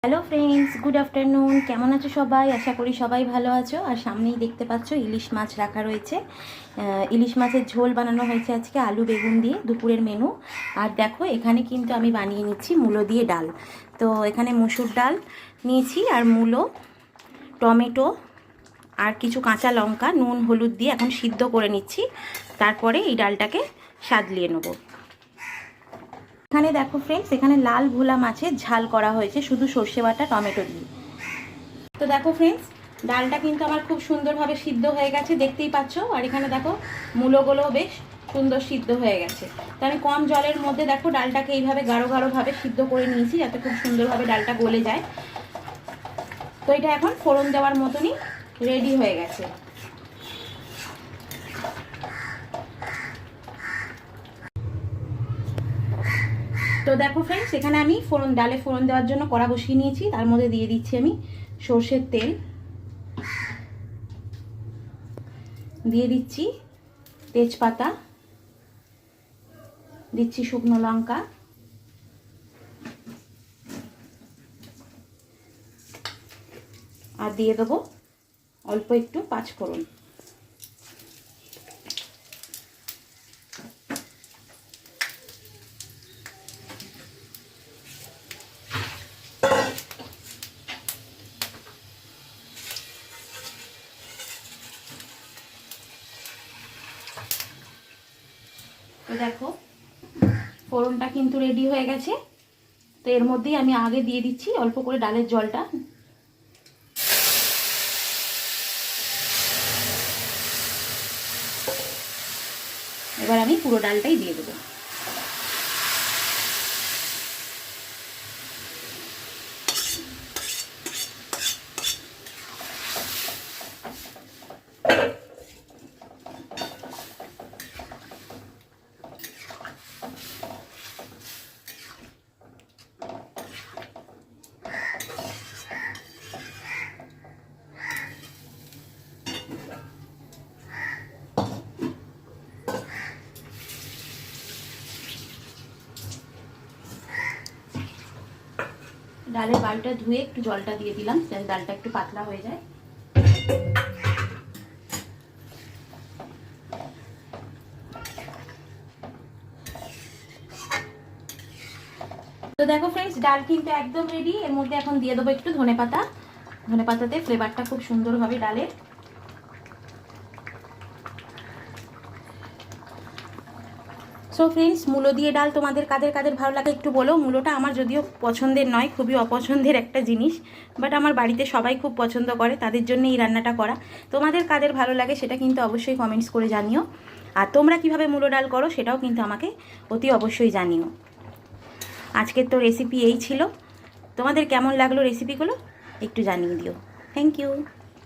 Hello friends, good afternoon. কেমন আছো সবাই? আশা করি সবাই ভালো আছো। আর সামনেই দেখতে পাচ্ছ ইলিশ মাছ রাখা রয়েছে। ইলিশ মাছের ঝোল বানানো হয়েছে আজকে আলু বেগুন দিয়ে, দুপুরের মেনু। আর দেখো এখানে কিন্তু আমি বানিয়ে নিচ্ছি মূলো দিয়ে ডাল। তো এখানে মুসুর ডাল নিয়েছি আর মূলো, টমেটো আর কিছু কাঁচা লঙ্কা, নুন হলুদ দিয়ে এখন সিদ্ধ করে নিচ্ছি। তারপরে এই ডালটাকে সাদলিয়ে নেবো। এখানে দেখো ফ্রেন্ডস, এখানে লাল ভোলা মাছের ঝাল করা হয়েছে শুধু সর্ষে বাটা টমেটো দিয়ে। তো দেখো ফ্রেন্ডস, ডালটা কিন্তু আমার খুব সুন্দরভাবে সিদ্ধ হয়ে গেছে, দেখতেই পাচ্ছ। আর এখানে দেখো মূলোগুলোও বেশ সুন্দর সিদ্ধ হয়ে গেছে। তো আমি কম জলের মধ্যে দেখো ডালটাকে এইভাবে গাঢ় গাঢ়ভাবে সিদ্ধ করে নিয়েছি, যাতে খুব সুন্দরভাবে ডালটা গলে যায়। তো এটা এখন ফোড়ন দেওয়ার মতনই রেডি হয়ে গেছে। তো দেখো ফ্রেন্ডস, এখানে আমি ডালে ফোড়ন দেওয়ার জন্য কড়া বসিয়ে নিয়েছি। তার মধ্যে দিয়ে দিচ্ছি আমি সর্ষের তেল, দিয়ে দিচ্ছি তেজপাতা, দিচ্ছি শুকনো লঙ্কা, আর দিয়ে দেবো অল্প একটু পাঁচফোড়ন। তো দেখো ফোড়নটা কিন্তু রেডি হয়ে গেছে। তো এর মধ্যেই আমি আগে দিয়ে দিচ্ছি অল্প করে ডালের জলটা। এবার আমি পুরো ডালটাই দিয়ে দেবো। ডালের বালটা ধুয়ে একটু জলটা দিয়ে দিলাম, যাতে ডালটা একটু পাতলা হয়ে যায়। তো দেখো ফ্রেন্ডস, ডাল কিন্তু একদম রেডি। এর মধ্যে এখন দিয়ে দেবো একটু ধনেপাতা। ধনেপাতাতে ফ্লেভারটা খুব সুন্দর হবে ডালের। সো ফ্রেন্ডস, মূলো দিয়ে ডাল তোমাদের কাদের কাদের ভালো লাগে একটু বলো। মূলোটা আমার যদিও পছন্দের নয়, খুবই অপছন্দের একটা জিনিস, বাট আমার বাড়িতে সবাই খুব পছন্দ করে, তাদের জন্য এই রান্নাটা করা। তোমাদের কাদের ভালো লাগে সেটা কিন্তু অবশ্যই কমেন্টস করে জানিও। আর তোমরা কিভাবে মূলো ডাল করো সেটাও কিন্তু আমাকে অতি অবশ্যই জানিও। আজকের তো রেসিপি এই ছিল। তোমাদের কেমন লাগলো রেসিপিগুলো একটু জানিয়ে দিও। Thank you.